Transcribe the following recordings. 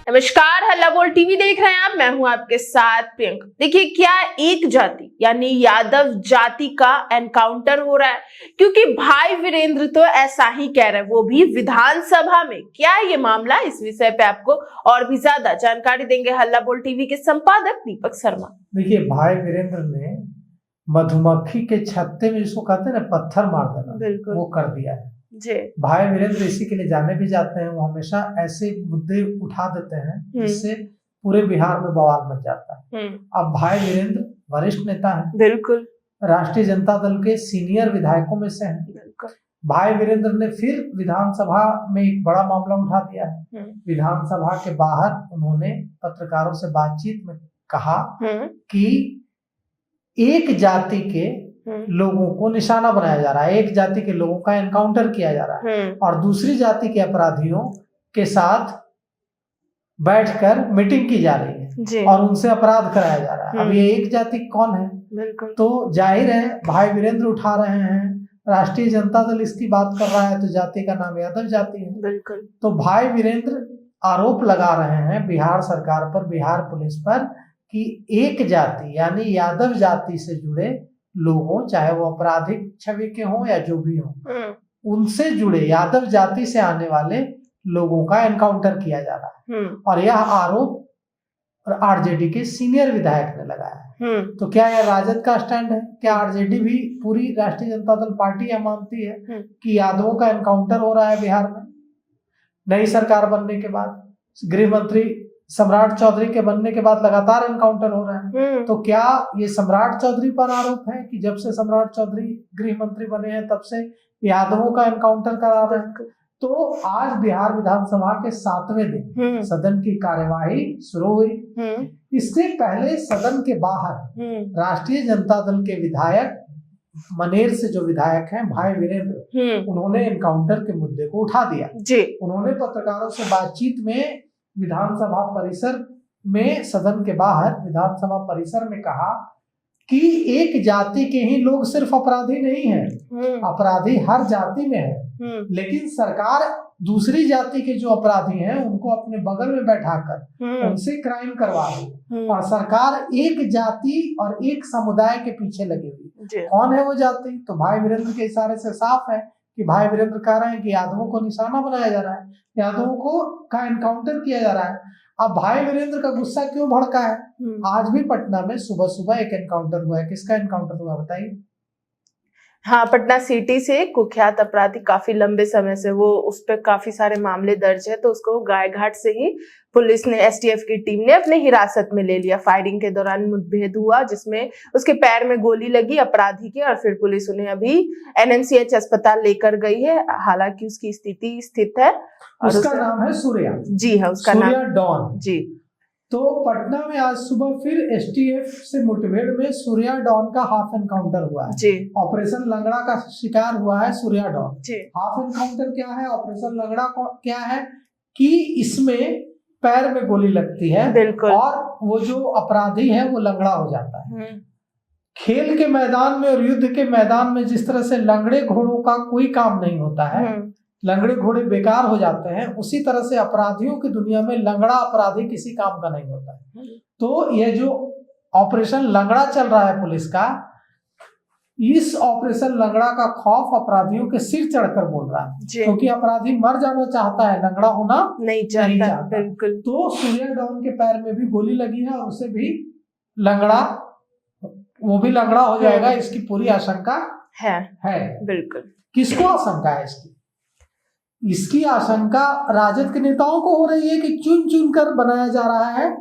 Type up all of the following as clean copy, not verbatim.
नमस्कार, हल्ला बोल टीवी देख रहे हैं आप। मैं हूं आपके साथ प्रियंका। देखिए, क्या एक जाति यानी यादव जाति का एनकाउंटर हो रहा है, क्योंकि भाई वीरेंद्र तो ऐसा ही कह रहे हैं, वो भी विधानसभा में। क्या है ये मामला, इस विषय पे आपको और भी ज्यादा जानकारी देंगे हल्ला बोल टीवी के संपादक दीपक शर्मा। देखिए, भाई वीरेंद्र ने मधुमक्खी के छत्ते में जिसको कहते हैं ना, पत्थर मार देना, वो कर दिया है जी। भाई वीरेंद्र इसी के लिए जाने भी जाते हैं। वो हमेशा ऐसे मुद्दे उठा देते हैं जिससे पूरे बिहार में बवाल मच जाता है। अब भाई वीरेंद्र वरिष्ठ नेता है, बिल्कुल राष्ट्रीय जनता दल के सीनियर विधायकों में से हैं। भाई वीरेंद्र ने फिर विधानसभा में एक बड़ा मामला उठा दिया है। विधानसभा के बाहर उन्होंने पत्रकारों से बातचीत में कहा कि एक जाति के लोगों को निशाना बनाया जा रहा है, एक जाति के लोगों का एनकाउंटर किया जा रहा है और दूसरी जाति के अपराधियों के साथ बैठकर मीटिंग की जा रही है और उनसे अपराध कराया जा रहा है। अब ये एक जाति कौन है? बिल्कुल। तो जाहिर है भाई वीरेंद्र उठा रहे हैं, राष्ट्रीय जनता दल इसकी बात कर रहा है, तो जाति का नाम यादव जाति है। बिल्कुल। तो भाई वीरेंद्र आरोप लगा रहे हैं बिहार सरकार पर, बिहार पुलिस पर, कि एक जाति यानी यादव जाति से जुड़े लोगों, चाहे वो आपराधिक छवि के हों या जो भी हों, उनसे जुड़े यादव जाति से आने वाले लोगों का एनकाउंटर किया जा रहा है। और यह आरोप आरजेडी के सीनियर विधायक ने लगाया है। तो क्या यह राजद का स्टैंड है? क्या आरजेडी भी, पूरी राष्ट्रीय जनता दल पार्टी यह मानती है कि यादवों का एनकाउंटर हो रहा है बिहार में? नई सरकार बनने के बाद, गृह मंत्री सम्राट चौधरी के बनने के बाद लगातार एनकाउंटर हो रहा है। तो क्या ये सम्राट चौधरी पर आरोप है कि जब से सम्राट चौधरी गृह मंत्री बने हैं तब से यादवों का एनकाउंटर करा रहे हैं? तो आज बिहार विधानसभा के 7वें दिन सदन की कार्यवाही शुरू हुई। इससे पहले सदन के बाहर राष्ट्रीय जनता दल के विधायक, मनेर से जो विधायक हैं भाई वीरेंद्र, उन्होंने एनकाउंटर के मुद्दे को उठा दिया। उन्होंने पत्रकारों से बातचीत में विधानसभा परिसर में, सदन के बाहर विधानसभा परिसर में कहा कि एक जाति के ही लोग सिर्फ अपराधी नहीं हैं, अपराधी हर जाति में है, लेकिन सरकार दूसरी जाति के जो अपराधी हैं उनको अपने बगल में बैठाकर उनसे क्राइम करवा रही है और सरकार एक जाति और एक समुदाय के पीछे लगी हुई। कौन है वो जाति? तो भाई वीरेंद्र के इशारे से साफ है कि भाई वीरेंद्र कह रहे हैं कि यादवों को निशाना बनाया जा रहा है, यादवों को का एनकाउंटर किया जा रहा है। अब भाई वीरेंद्र का गुस्सा क्यों भड़का है? आज भी पटना में सुबह सुबह एक एनकाउंटर हुआ है। किसका एनकाउंटर हुआ बताइए? हाँ, पटना सिटी से कुख्यात अपराधी, काफी लंबे समय से वो, उस पर काफी सारे मामले दर्ज है, तो उसको गायघाट से ही पुलिस ने, एसटीएफ की टीम ने अपने हिरासत में ले लिया। फायरिंग के दौरान मुठभेड़ हुआ जिसमें उसके पैर में गोली लगी अपराधी के, और फिर पुलिस उन्हें अभी एनएमसीएच अस्पताल लेकर गई है। हालांकि उसकी स्थिति स्थित है और उसका नाम है सूर्या। जी हाँ, उसका नाम डॉन। जी। तो पटना में आज सुबह फिर एसटीएफ से मुठभेड़ में सूर्या डॉन का हाफ एनकाउंटर हुआ है जी। ऑपरेशन लंगड़ा का शिकार हुआ है सूर्या डॉन जी। हाफ एनकाउंटर क्या है, ऑपरेशन लंगड़ा क्या है कि इसमें पैर में गोली लगती है और वो जो अपराधी है वो लंगड़ा हो जाता है। खेल के मैदान में और युद्ध के मैदान में जिस तरह से लंगड़े घोड़ों का कोई काम नहीं होता है, लंगड़े घोड़े बेकार हो जाते हैं, उसी तरह से अपराधियों की दुनिया में लंगड़ा अपराधी किसी काम का नहीं होता है। तो ये जो ऑपरेशन लंगड़ा चल रहा है पुलिस का, इस ऑपरेशन लंगड़ा का खौफ अपराधियों के सिर चढ़कर बोल रहा है, क्योंकि अपराधी मर जाना चाहता है, लंगड़ा होना नहीं चाहता। बिल्कुल। तो सूर्या डॉन के पैर में भी गोली लगी है और उसे भी लंगड़ा, वो भी लंगड़ा हो जाएगा, इसकी पूरी आशंका है। बिल्कुल। किसको आशंका है इसकी? इसकी आशंका राजद के नेताओं को हो रही है कि चुन चुन कर बनाया जा रहा है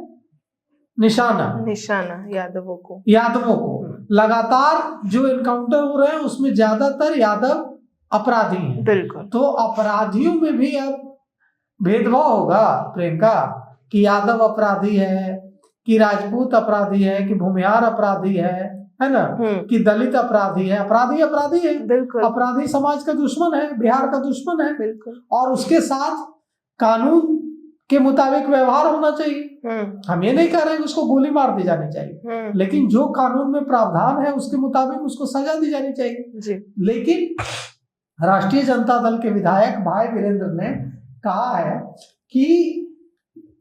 निशाना यादवों को। लगातार जो एनकाउंटर हो रहे हैं उसमें ज्यादातर यादव अपराधी हैं। बिल्कुल। तो अपराधियों में भी अब भेदभाव होगा प्रियंका, कि यादव अपराधी है, कि राजपूत अपराधी है, कि भूमिहार अपराधी है ना, कि दलित अपराधी है। अपराधी है। बिल्कुल। अपराधी समाज का दुश्मन है, बिहार का दुश्मन है। बिल्कुल। और उसके साथ कानून के मुताबिक व्यवहार होना चाहिए। हम ये नहीं कह रहे हैं कि उसको गोली मार दी जानी चाहिए, लेकिन जो कानून में प्रावधान है उसके मुताबिक उसको सजा दी जानी चाहिए। लेकिन राष्ट्रीय जनता दल के विधायक भाई वीरेंद्र ने कहा है कि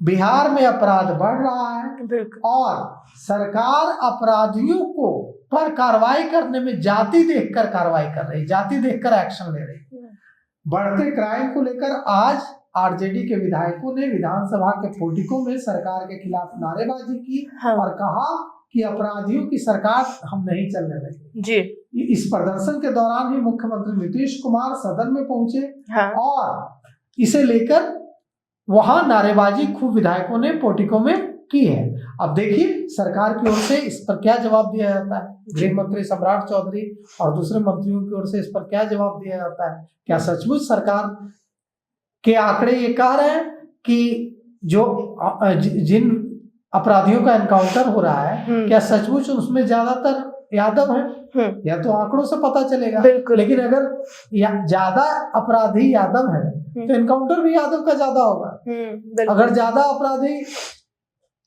बिहार में अपराध बढ़ रहा है और सरकार अपराधियों को पर कार्रवाई करने में जाति देखकर कार्रवाई कर रही, जाति देखकर एक्शन ले रही। बढ़ते क्राइम को लेकर आज आरजेडी के विधायकों ने विधानसभा के पोटिकों में सरकार के खिलाफ नारेबाजी की और कहा कि अपराधियों की सरकार हम नहीं चलने देंगे जी। इस प्रदर्शन के दौरान ही मुख्यमंत्री नीतीश कुमार सदन में पहुंचे और इसे लेकर वहां नारेबाजी खूब विधायकों ने पोटिकों में की है। अब देखिए सरकार की ओर से इस पर क्या जवाब दिया जाता है, गृह मंत्री सम्राट चौधरी और दूसरे मंत्रियों की ओर से इस पर क्या जवाब दिया जाता है। क्या सचमुच सरकार के आंकड़े ये कह रहे हैं कि जिन अपराधियों का एनकाउंटर हो रहा है क्या सचमुच उसमें ज्यादातर यादव हैं? या तो आंकड़ों से पता चलेगा, लेकिन अगर ज्यादा अपराधी यादव हैं तो एनकाउंटर भी यादव का ज्यादा होगा। अगर ज्यादा अपराधी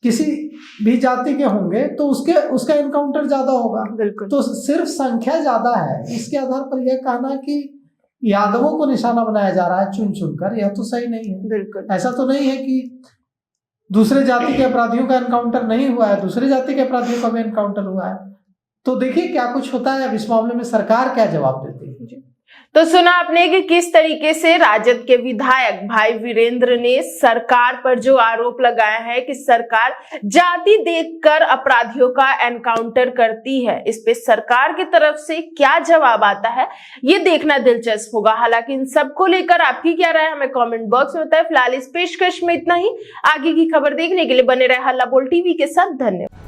किसी भी जाति के होंगे तो उसका एनकाउंटर ज्यादा होगा। तो सिर्फ संख्या ज्यादा है इसके आधार पर यह कहना कि यादवों को निशाना बनाया जा रहा है चुन चुनकर, यह तो सही नहीं है। ऐसा तो नहीं है कि दूसरे जाति के अपराधियों का एनकाउंटर नहीं हुआ है, दूसरे जाति के अपराधियों का भी एनकाउंटर हुआ है। तो देखिए क्या कुछ होता है, अब इस मामले में सरकार क्या जवाब देती है। तो सुना आपने कि किस तरीके से राजद के विधायक भाई वीरेंद्र ने सरकार पर जो आरोप लगाया है कि सरकार जाति देखकर अपराधियों का एनकाउंटर करती है, इस पे सरकार की तरफ से क्या जवाब आता है ये देखना दिलचस्प होगा। हालांकि इन सबको लेकर आपकी क्या राय हमें कमेंट बॉक्स में बताएं। फिलहाल इस पेशकश में इतना ही। आगे की खबर देखने के लिए बने रहे हल्ला बोल टीवी के साथ। धन्यवाद।